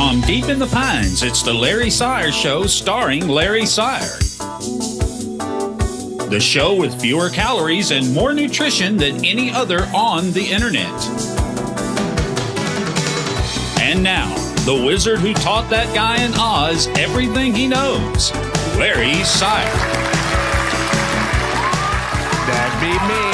From deep in the pines, it's the Larry Seyer Show starring Larry Seyer. The show with fewer calories and more nutrition than any other on the internet. And now, the wizard who taught that guy in Oz everything he knows, Larry Seyer. That'd be me.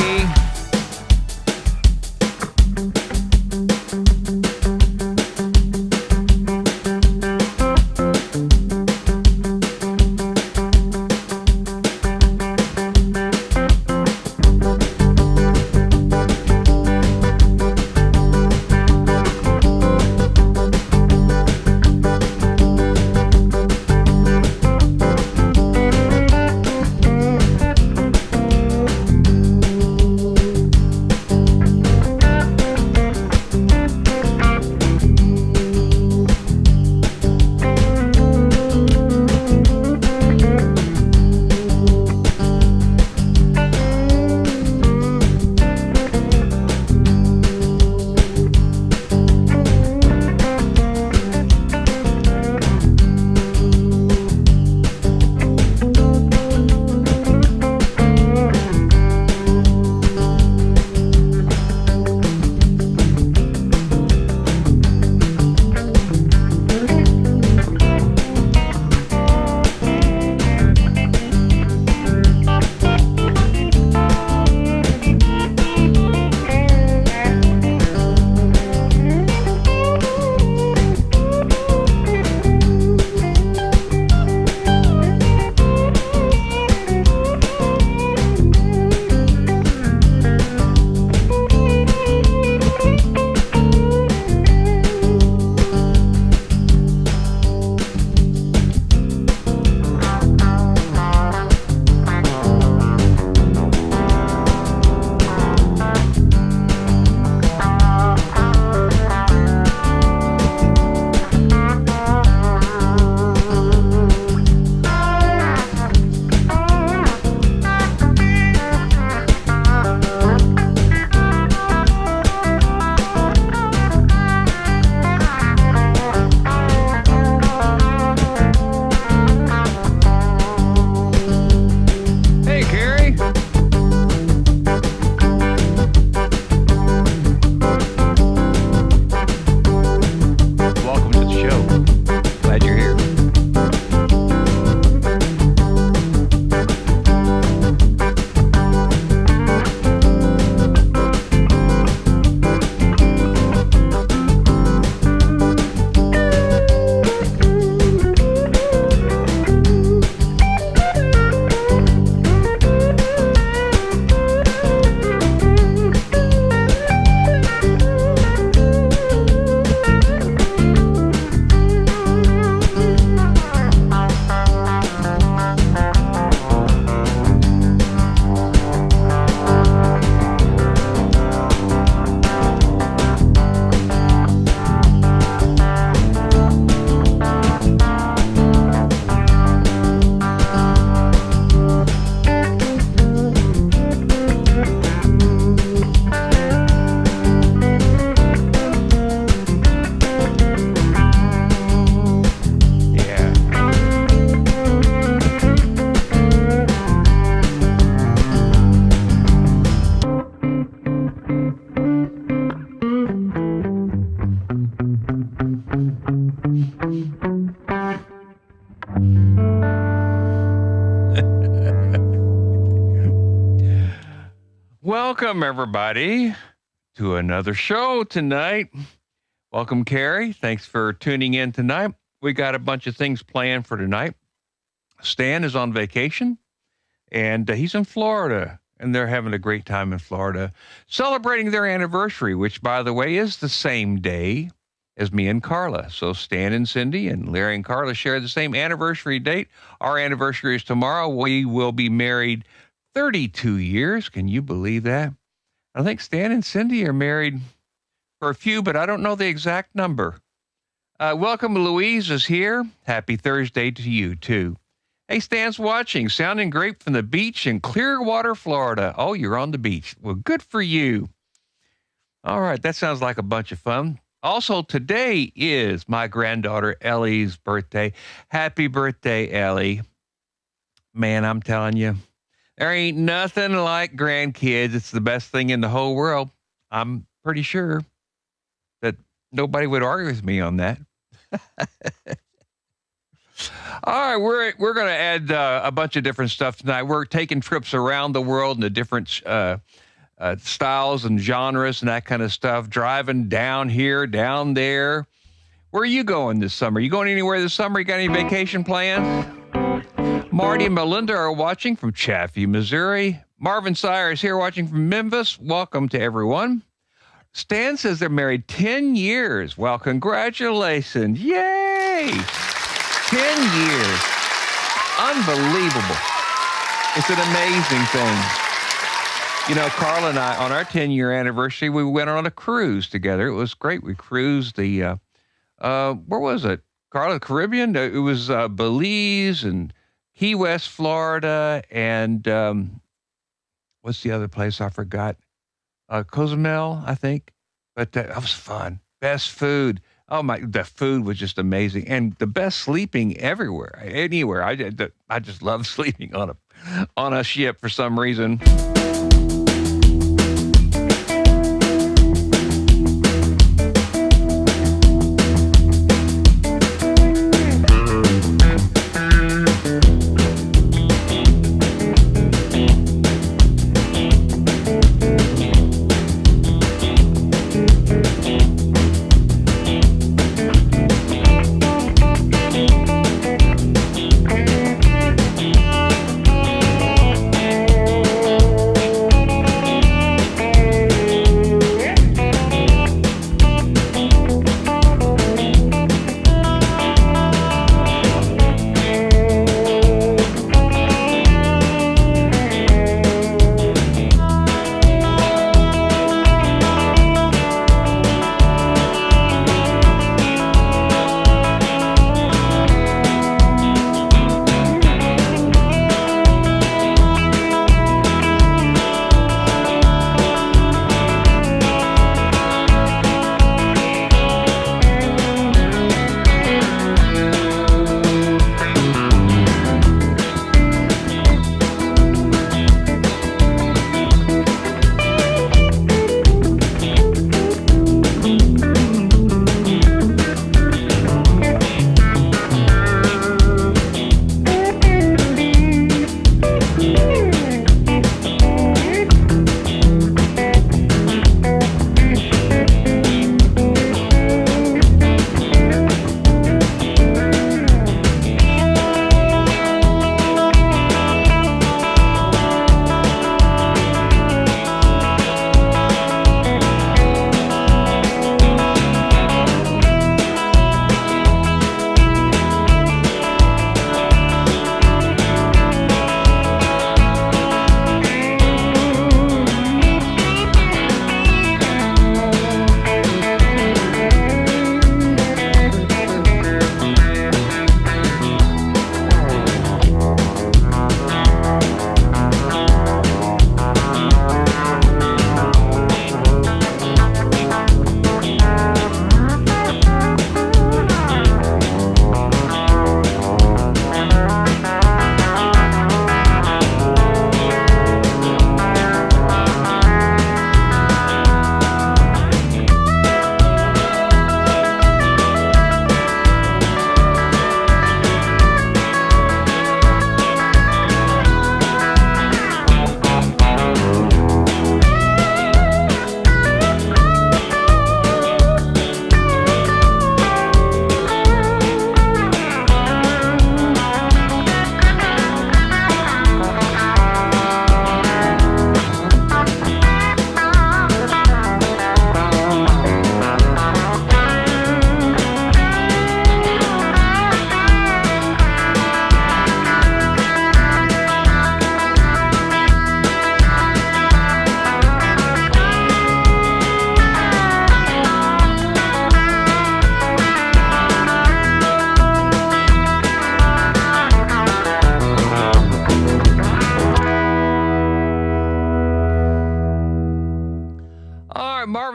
Welcome, everybody, to another show tonight. Welcome, Carrie. Thanks for tuning in tonight. We got a bunch of things planned for tonight. Stan is on vacation, and he's in Florida, and they're having a great time in Florida, celebrating their anniversary, which, by the way, is the same day as me and Karla. So Stan and Cindy and Larry and Karla share the same anniversary date. Our anniversary is tomorrow. We will be married 32 years. Can you believe that? I think Stan and Cindy are married for a few, but I don't know the exact number. Welcome, Louise is here. Happy Thursday to you, too. Hey, Stan's watching. Sounding great from the beach in Clearwater, Florida. Oh, you're on the beach. Well, good for you. All right, that sounds like a bunch of fun. Also, today is my granddaughter Ellie's birthday. Happy birthday, Ellie. Man, I'm telling you, there ain't nothing like grandkids. It's the best thing in the whole world. I'm pretty sure that nobody would argue with me on that. All right, we're going to add a bunch of different stuff tonight. We're taking trips around the world in the different styles and genres and that kind of stuff. Driving down here, down there. Where are you going this summer? You going anywhere this summer? You got any vacation plans? Marty and Melinda are watching from Chaffee, Missouri. Marvin Seyer is here watching from Memphis. Welcome to everyone. Stan says they're married 10 years. Well, congratulations. Yay! 10 years. Unbelievable. It's an amazing thing. You know, Karla and I, on our 10-year anniversary, we went on a cruise together. It was great. We cruised the, where was it? Karla, Caribbean? It was Belize and Key West, Florida, and what's the other place I forgot? Cozumel, I think. But that was fun. Best food. Oh my! The food was just amazing, and the best sleeping everywhere, anywhere. I just love sleeping on a ship for some reason.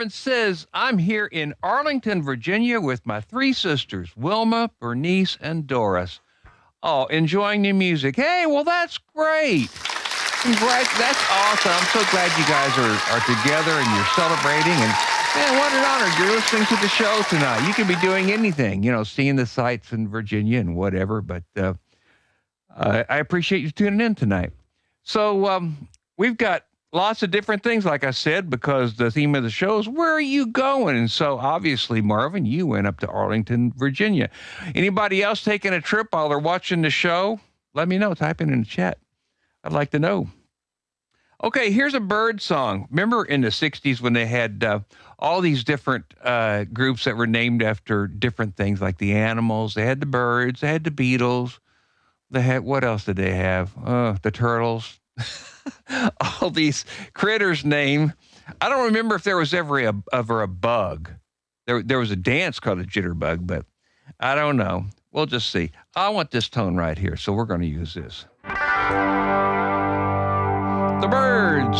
Marvin says, I'm here in Arlington, Virginia with my three sisters, Wilma, Bernice, and Doris. Oh, enjoying the music. Hey, well, that's great. That's awesome. I'm so glad you guys are together and you're celebrating. And man, what an honor. You're listening to the show tonight. You could be doing anything, seeing the sights in Virginia and whatever. But I appreciate you tuning in tonight. So we've got lots of different things, like I said, because the theme of the show is, where are you going? And so obviously, Marvin, you went up to Arlington, Virginia. Anybody else taking a trip while they're watching the show? Let me know. Type in the chat. I'd like to know. Okay, here's a bird song. Remember in the 60s when they had all these different groups that were named after different things, like the animals. They had the birds. They had the beetles. They had, what else did they have? The turtles. All these critters named. I don't remember if there was ever a bug. There was a dance called a jitterbug, but I don't know. We'll just see. I want this tone right here, so we're going to use this. The birds.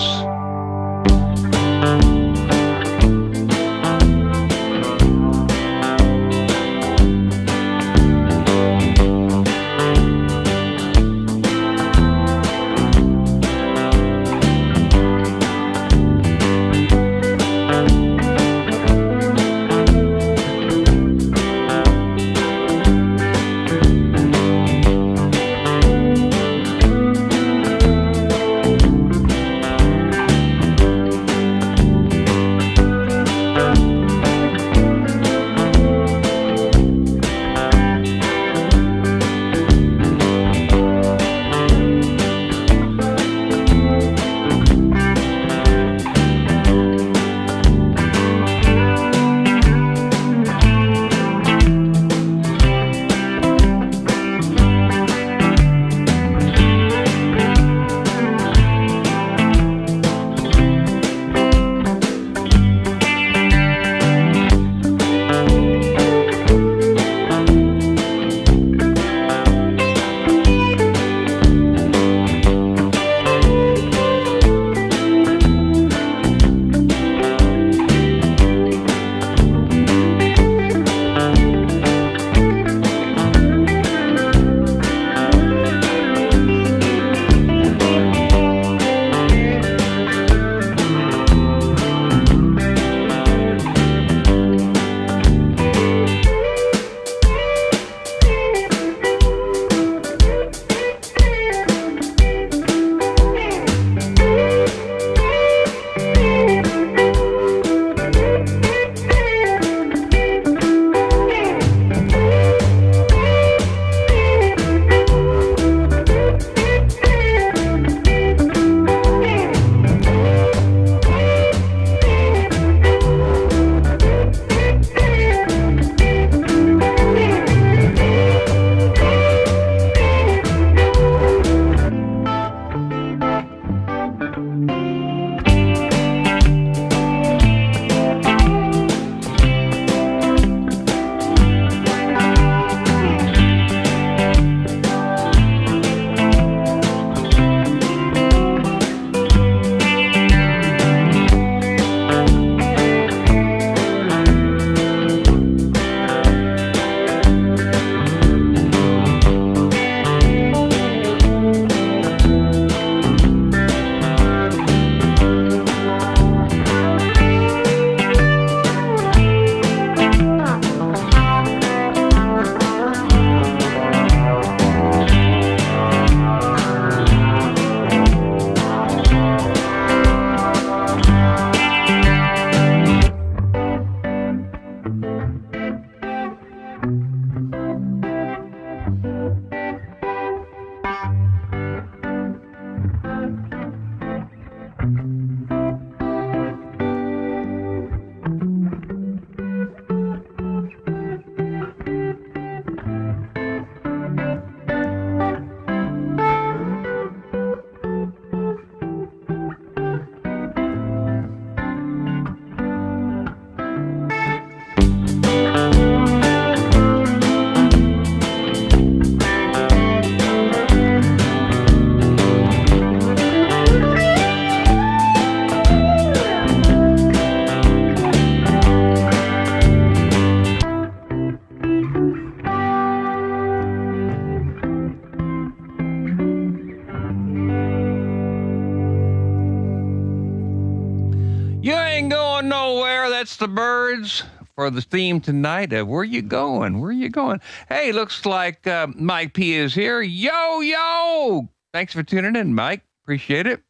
that's the birds for the theme tonight of Where You Going? Where You Going? Hey, looks like Mike P is here. Yo! Thanks for tuning in, Mike. Appreciate it.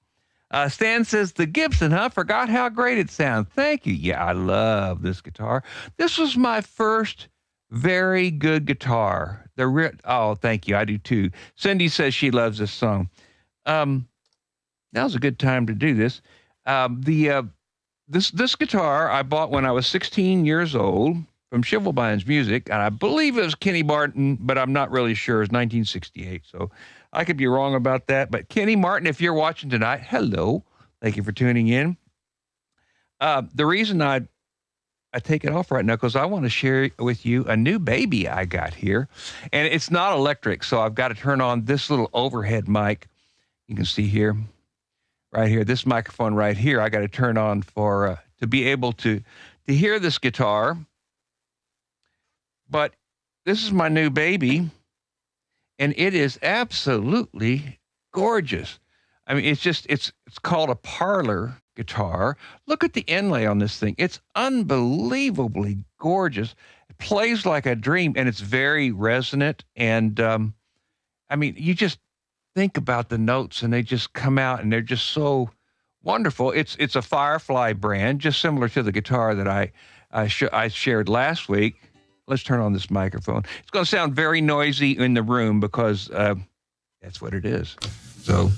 Stan says, the Gibson, huh? Forgot how great it sounds. Thank you. Yeah, I love this guitar. This was my first very good guitar. Oh, thank you. I do too. Cindy says she loves this song. Now's a good time to do this. This guitar I bought when I was 16 years old from Shivelbein's Music, and I believe it was Kenny Martin, but I'm not really sure. It's 1968, so I could be wrong about that. But Kenny Martin, if you're watching tonight, hello. Thank you for tuning in. The reason I take it off right now because I want to share with you a new baby I got here, and it's not electric, so I've got to turn on this little overhead mic. You can see here. Right here, this microphone right here, I got to turn on for to be able to hear this guitar. But this is my new baby, and it is absolutely gorgeous. I mean, it's called a parlor guitar. Look at the inlay on this thing. It's unbelievably gorgeous. It plays like a dream, and it's very resonant. And I mean, you just think about the notes and they just come out and they're just so wonderful. It's a Firefly brand, just similar to the guitar that I shared last week. Let's turn on this microphone. It's going to sound very noisy in the room because that's what it is. So.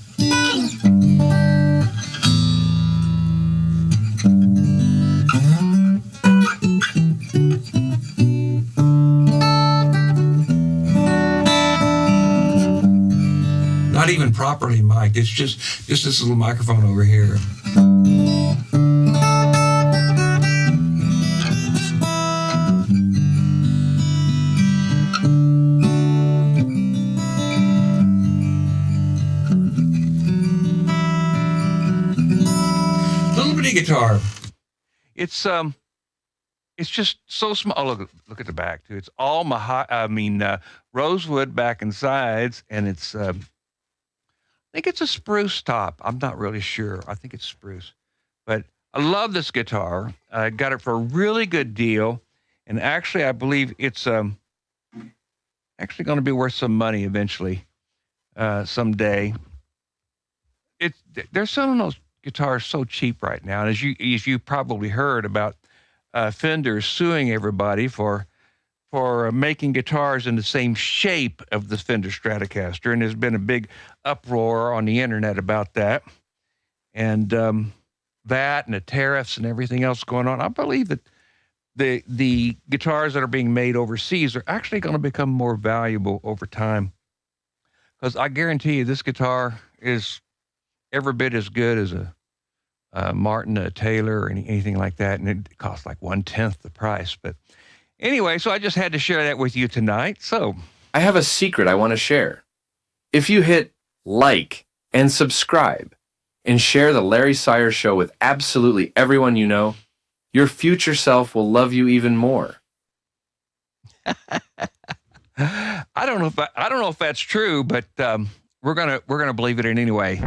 Not even properly mic'd. It's just this little microphone over here. Little bitty guitar. It's just so small. Oh, look at the back too. It's all rosewood back and sides, and it's. I think it's a spruce top. I'm not really sure. I think it's spruce. But I love this guitar. I got it for a really good deal. And actually, I believe it's actually going to be worth some money eventually, someday. They're selling those guitars so cheap right now. And as you probably heard about Fender suing everybody for making guitars in the same shape of the Fender Stratocaster. And there's been a big uproar on the internet about that. And that and the tariffs and everything else going on. I believe that the guitars that are being made overseas are actually going to become more valuable over time. Because I guarantee you this guitar is every bit as good as a Martin, a Taylor, or anything like that. And it costs like 1/10 the price. But anyway, so I just had to share that with you tonight. So I have a secret I want to share. If you hit like and subscribe and share the Larry Seyer Show with absolutely everyone you know, your future self will love you even more. I don't know if that's true, but we're gonna believe it in anyway.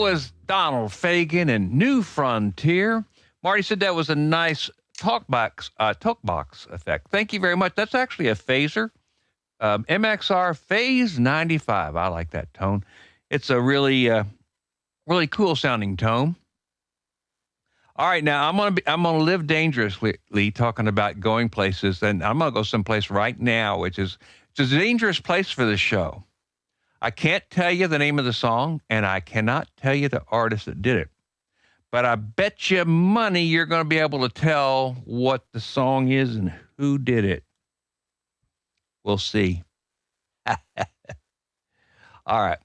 was Donald Fagen and New Frontier. Marty said that was a nice talk box effect. Thank you very much. That's actually a phaser. MXR Phase 95. I like that tone. It's a really cool sounding tone. All right, now I'm gonna live dangerously talking about going places, and I'm gonna go someplace right now, which is a dangerous place for the show. I can't tell you the name of the song, and I cannot tell you the artist that did it. But I bet you money you're going to be able to tell what the song is and who did it. We'll see. All right.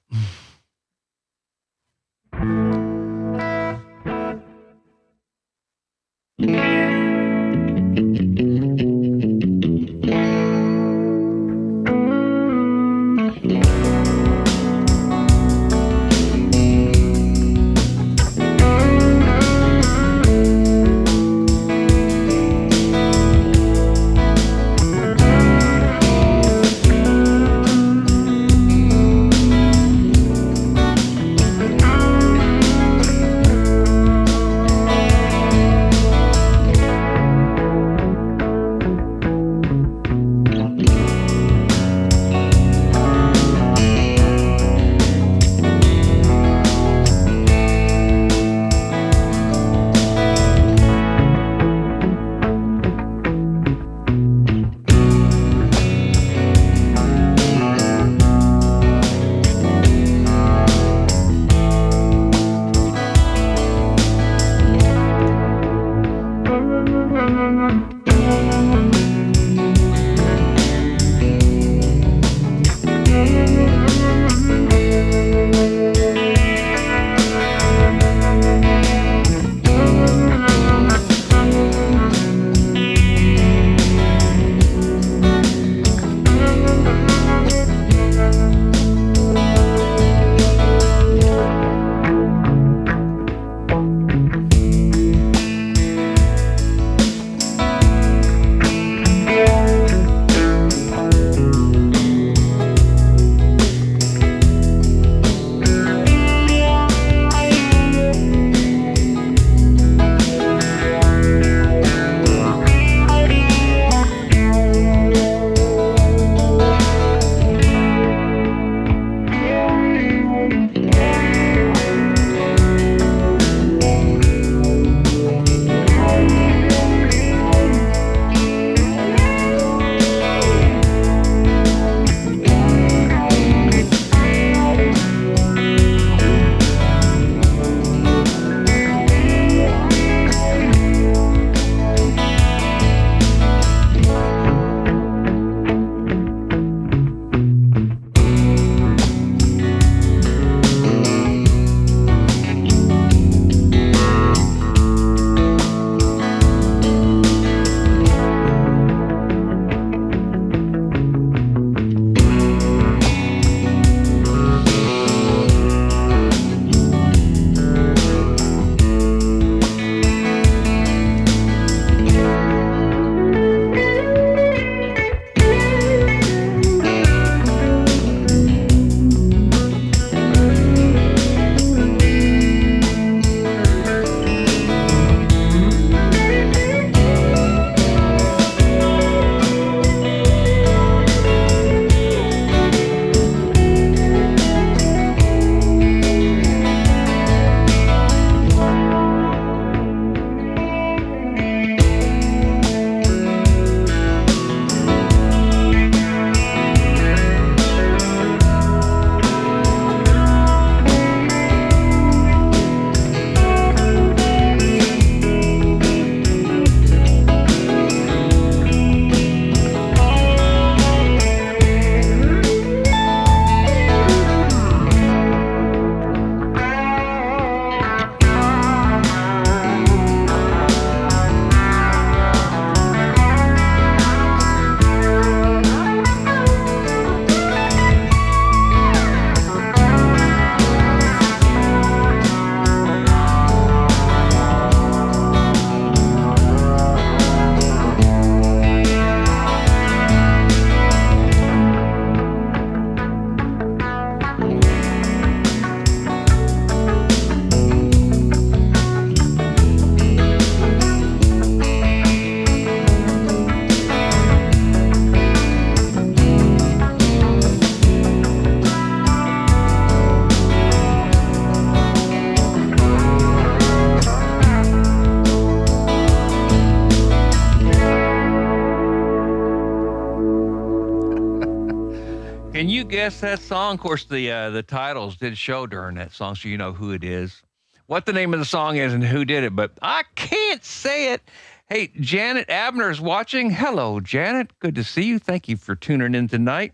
guess that song, of course, the titles did show during that song, so you know who it is, what the name of the song is, and who did it. But I can't say it. Hey, Janet Abner is watching. Hello, Janet. Good to see you. Thank you for tuning in tonight.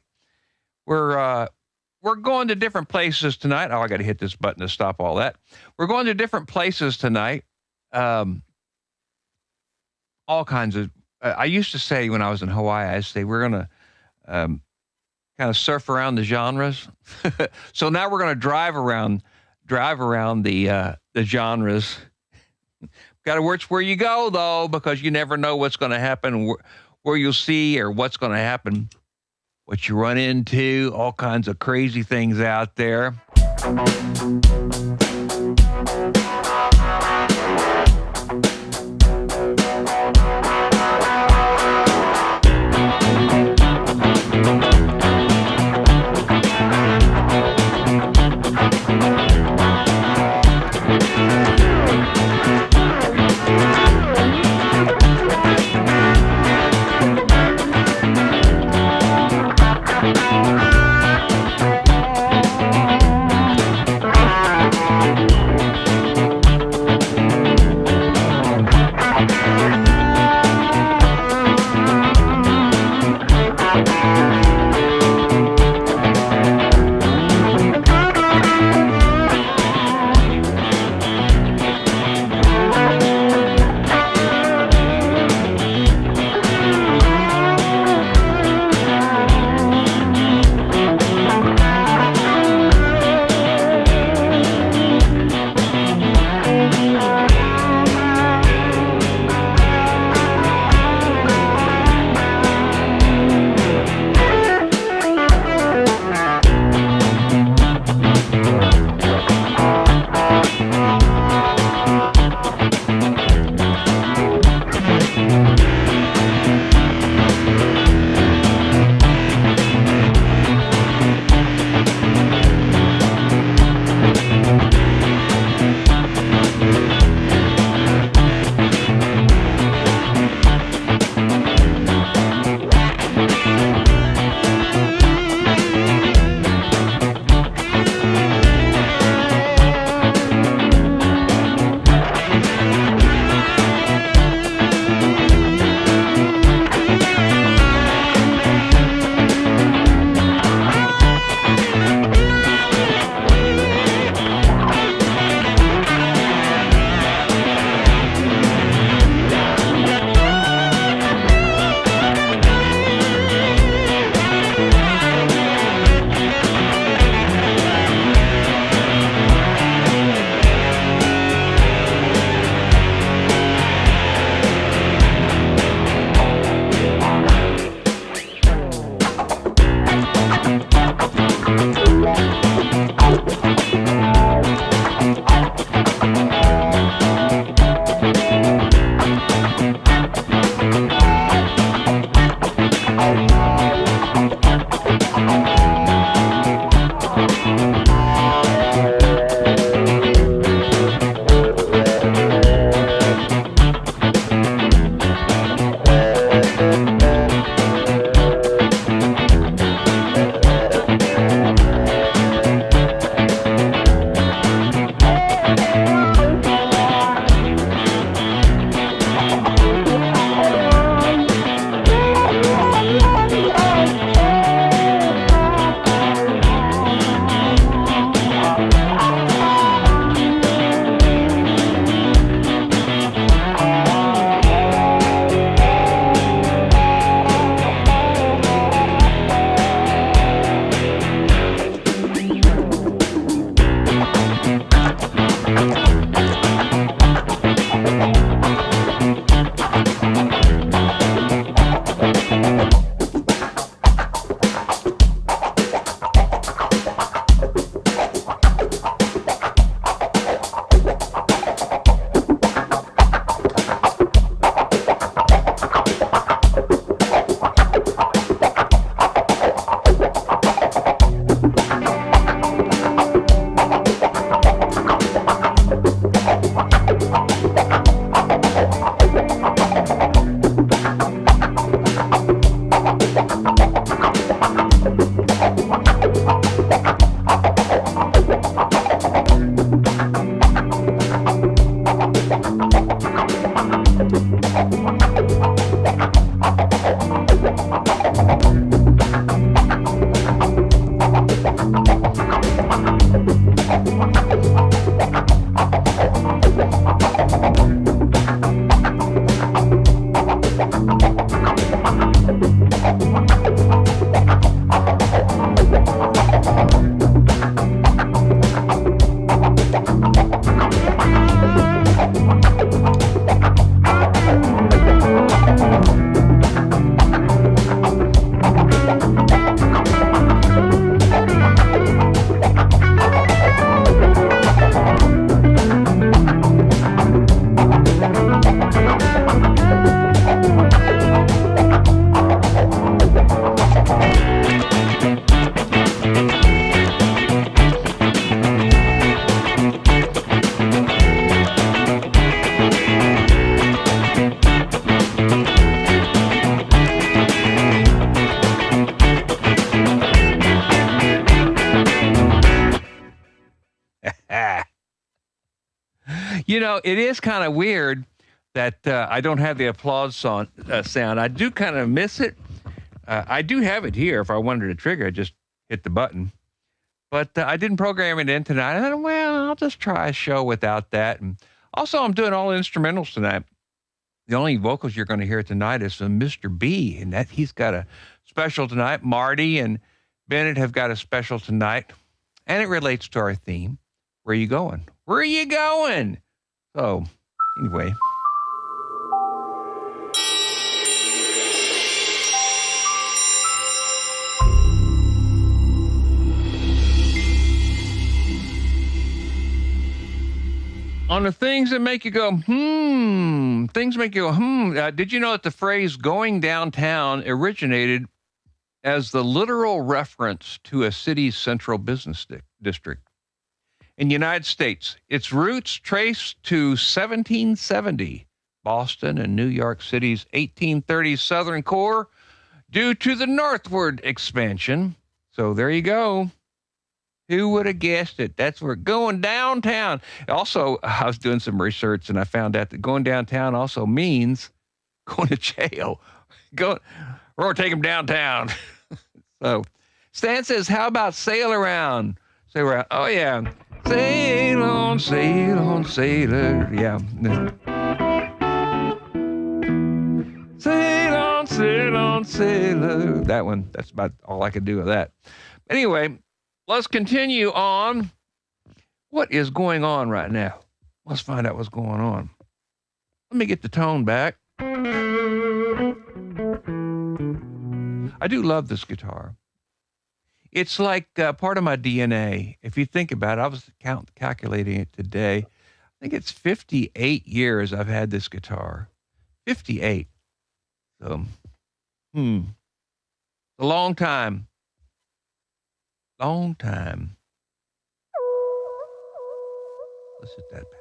We're going to different places tonight. Oh, I got to hit this button to stop all that. We're going to different places tonight. All kinds of. I used to say when I was in Hawaii, I say we're going to kind of surf around the genres. So now we're going to drive around the genres. Got to watch where you go though, because you never know what's going to happen, where you'll see, or what's going to happen, what you run into, all kinds of crazy things out there. You know, it is kind of weird that I don't have the applause sound. I do kind of miss it. I do have it here. If I wanted to trigger, I just hit the button. But I didn't program it in tonight. I thought, well, I'll just try a show without that. And also, I'm doing all instrumentals tonight. The only vocals you're going to hear tonight is from Mr. B, and that he's got a special tonight. Marty and Bennett have got a special tonight, and it relates to our theme. Where are you going? Where are you going? So, anyway. On the things that make you go, things make you go, did you know that the phrase going downtown originated as the literal reference to a city's central business district? In the United States, its roots trace to 1770, Boston and New York City's 1830s southern core, due to the northward expansion. So there you go. Who would have guessed it? That's where going downtown. Also, I was doing some research and I found out that going downtown also means going to jail. We're going to take them downtown. So Stan says, how about sail around? Sail around. Oh, yeah. Sail on, sailor. Yeah. Sail on, sailor. That one. That's about all I could do with that. Anyway, let's continue on. What is going on right now? Let's find out what's going on. Let me get the tone back. I do love this guitar. It's like part of my DNA. If you think about it, I was calculating it today. I think it's 58 years I've had this guitar. 58. So, a long time. Long time. Let's hit that patch.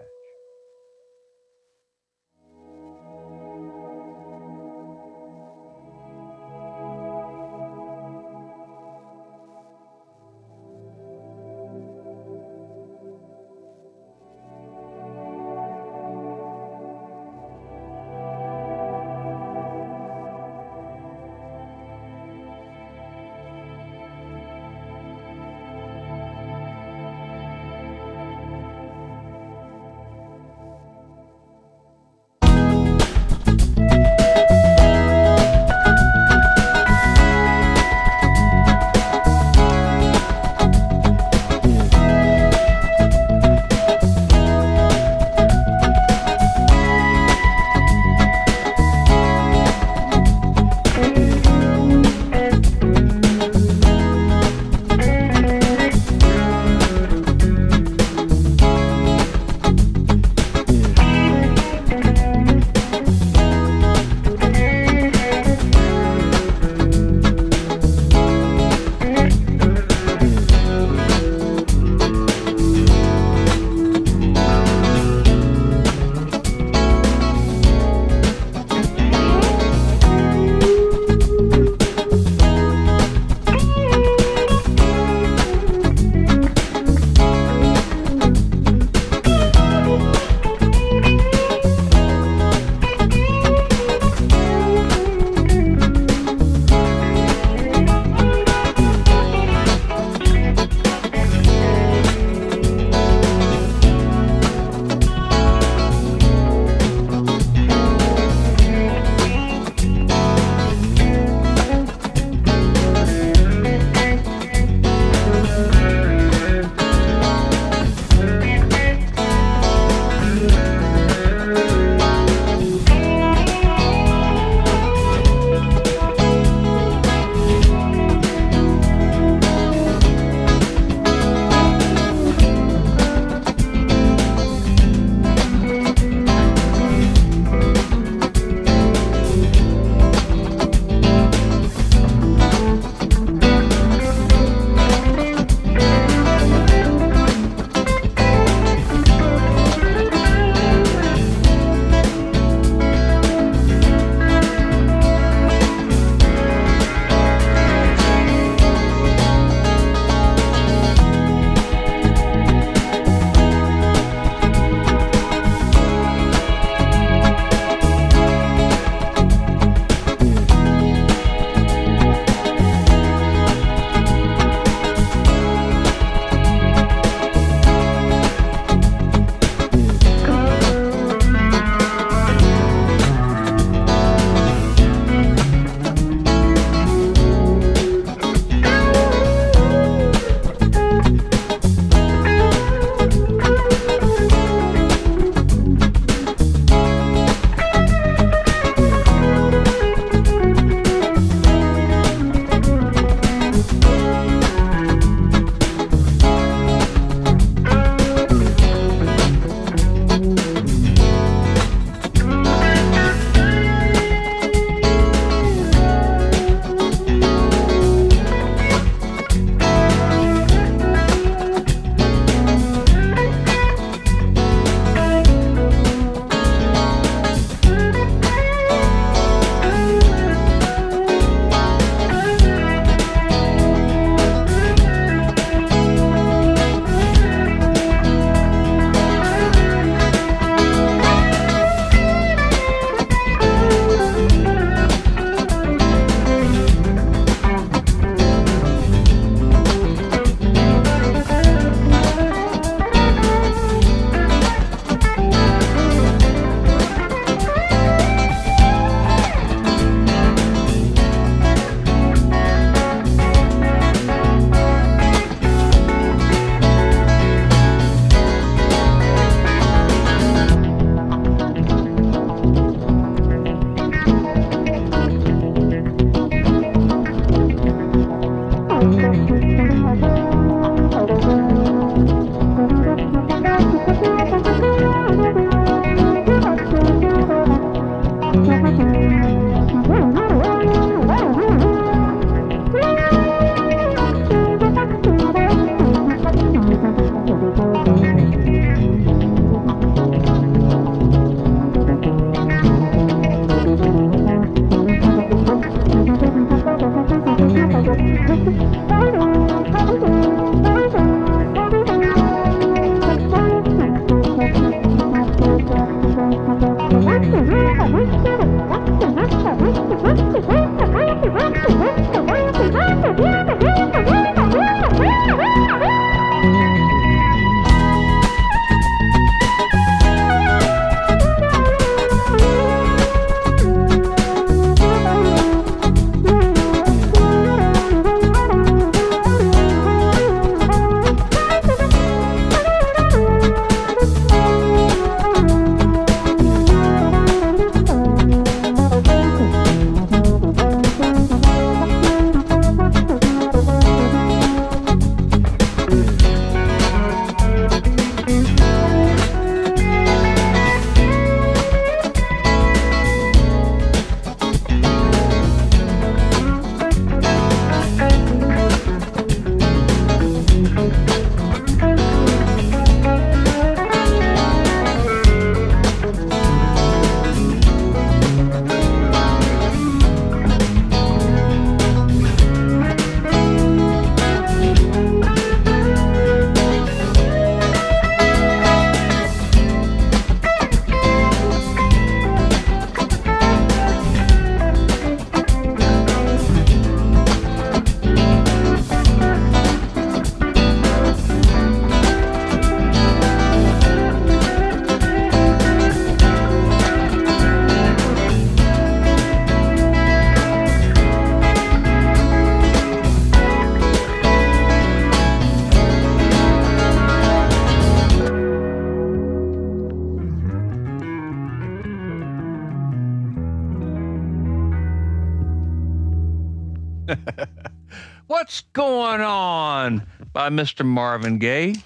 What's Going On by Mr. Marvin Gaye.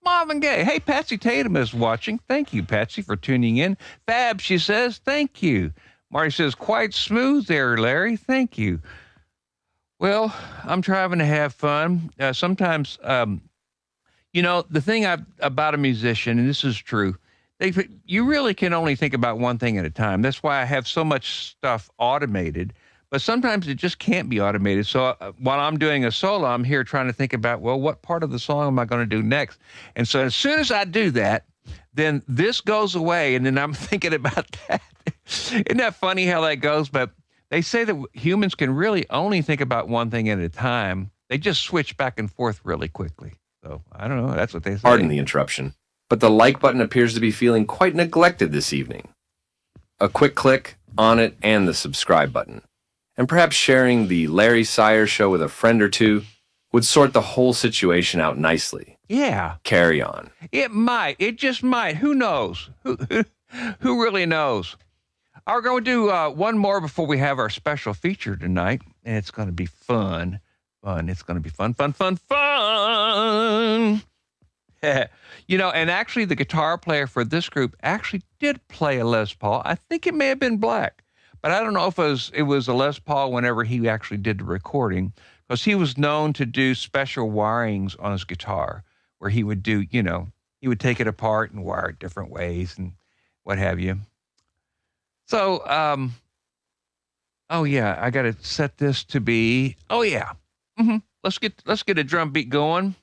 Marvin Gaye. Hey, Patsy Tatum is watching. Thank you, Patsy, for tuning in. Fab, she says, thank you. Marty says, quite smooth there, Larry. Thank you. Well, I'm trying to have fun. Sometimes, the thing about a musician, and this is true, you really can only think about one thing at a time. That's why I have so much stuff automated. But sometimes it just can't be automated. So while I'm doing a solo, I'm here trying to think about, well, what part of the song am I going to do next? And so as soon as I do that, then this goes away, and then I'm thinking about that. Isn't that funny how that goes? But they say that humans can really only think about one thing at a time. They just switch back and forth really quickly. So I don't know. That's what they say. Pardon the interruption, but the like button appears to be feeling quite neglected this evening. A quick click on it and the subscribe button, and perhaps sharing the Larry Seyer Show with a friend or two would sort the whole situation out nicely. Yeah. Carry on. It might. It just might. Who knows? Who really knows? We're going to do one more before we have our special feature tonight, and it's going to be fun. It's going to be fun. And actually the guitar player for this group actually did play a Les Paul. I think it may have been black, but I don't know if it was a Les Paul whenever he actually did the recording, because he was known to do special wirings on his guitar where he would do, he would take it apart and wire it different ways and what have you. So, I got to set this to be, let's get a drum beat going.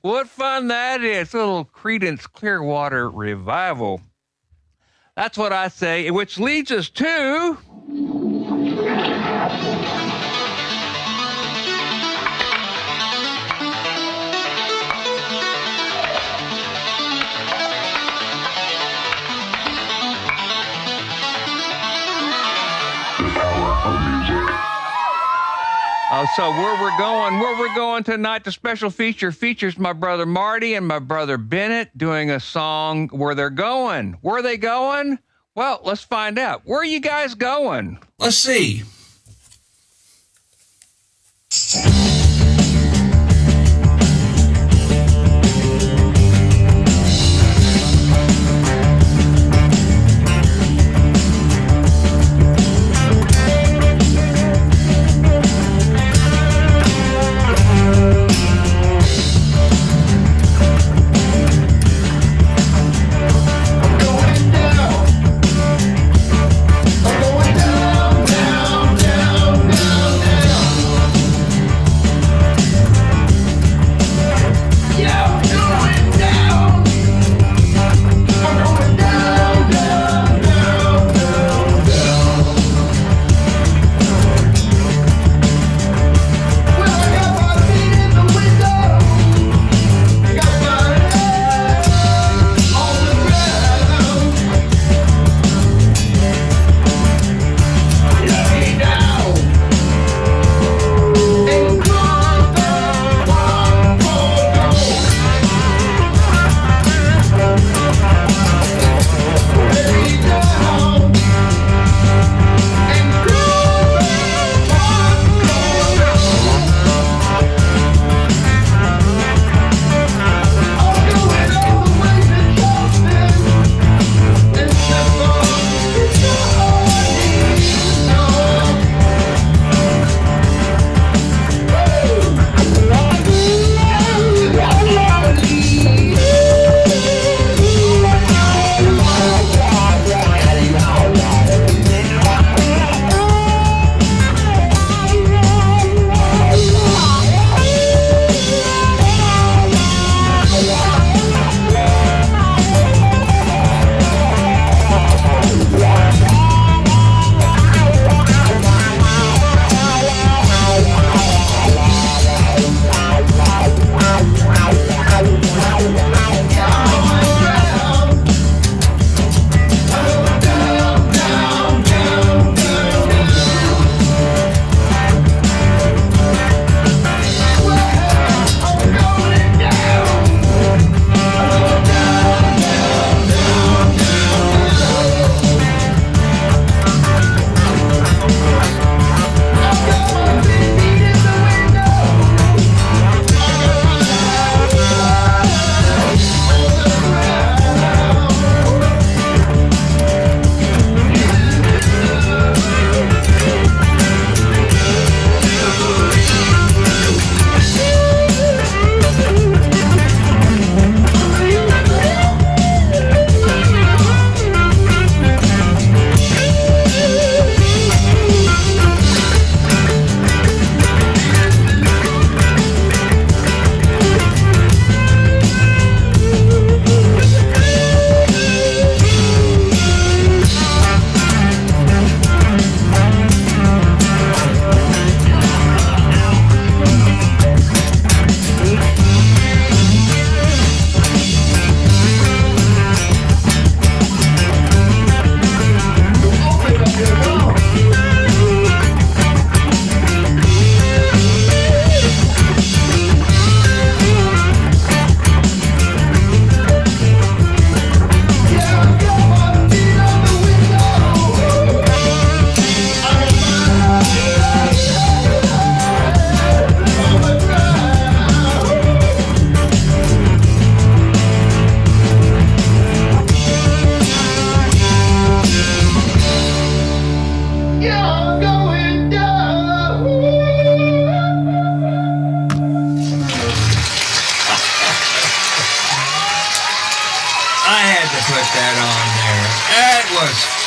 What fun that is. A little Creedence Clearwater revival. That's what I say, which leads us to... So where we're going tonight, the special feature features my brother Marty and my brother Bennett doing a song Where They're Going. Where are they going? Well, let's find out. Where are you guys going? Let's see.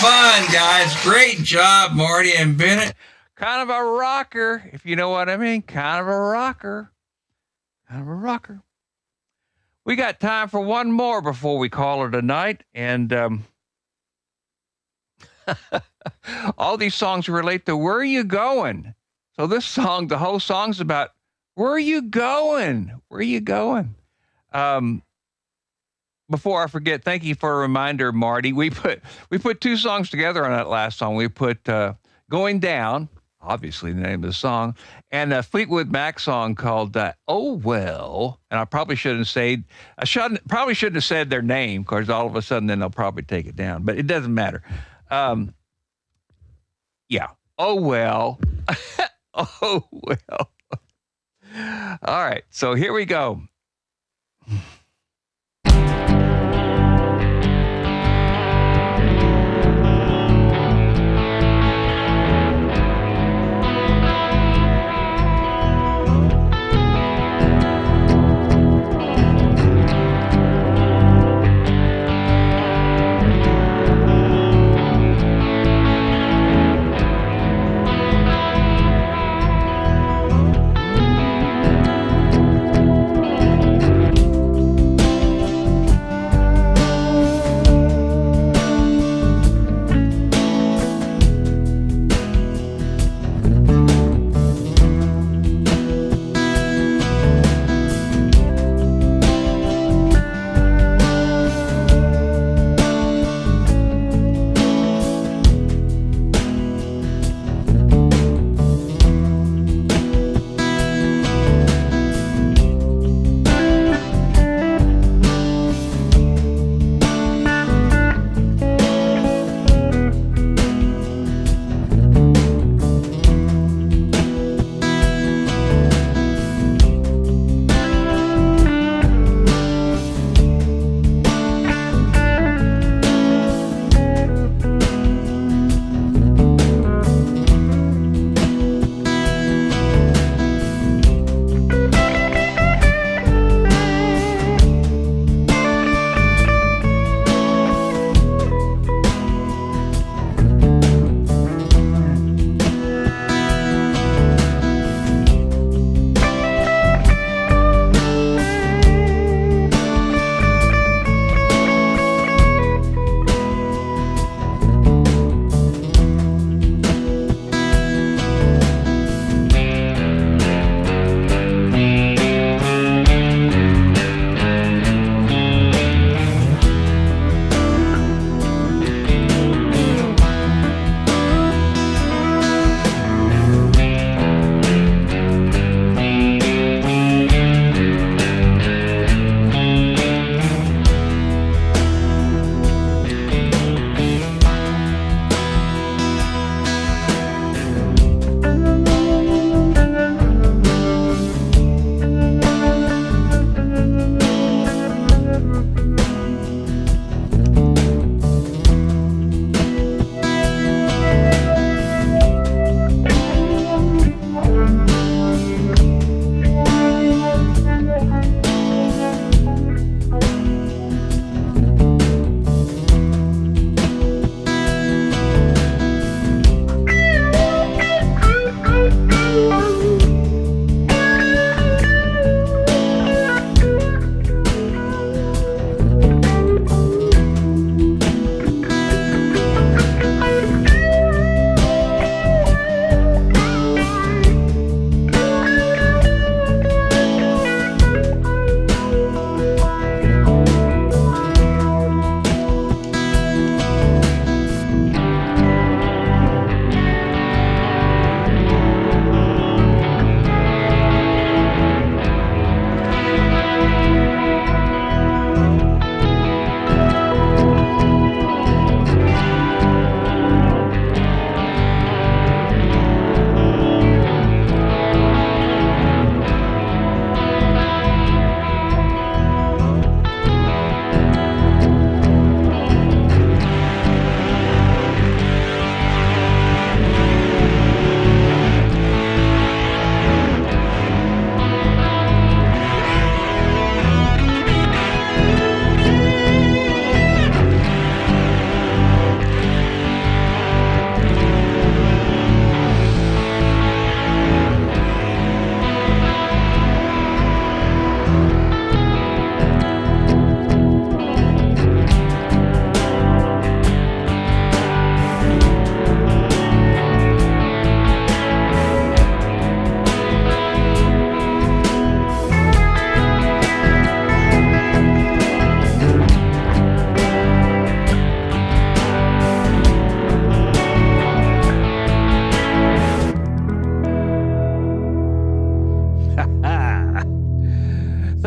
Fun, guys. Great job, Marty and Bennett. Kind of a rocker, if you know what I mean. Kind of a rocker. Kind of a rocker. We got time for one more before we call it a night. And all these songs relate to where are you going? So this song, the whole song's about where are you going? Where are you going? Before I forget, thank you for a reminder, Marty. We put two songs together on that last song. We put Going Down, obviously the name of the song, and a Fleetwood Mac song called Oh Well. And I probably shouldn't have said their name, because all of a sudden then they'll probably take it down. But it doesn't matter. Yeah. Oh well. Oh well. All right. So here we go.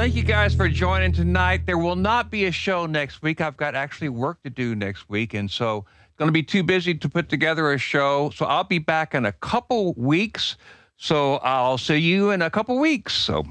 thank you guys for joining tonight. There will not be a show next week. I've got actually work to do next week, and so going to be too busy to put together a show. So I'll be back in a couple weeks. So I'll see you in a couple weeks. So.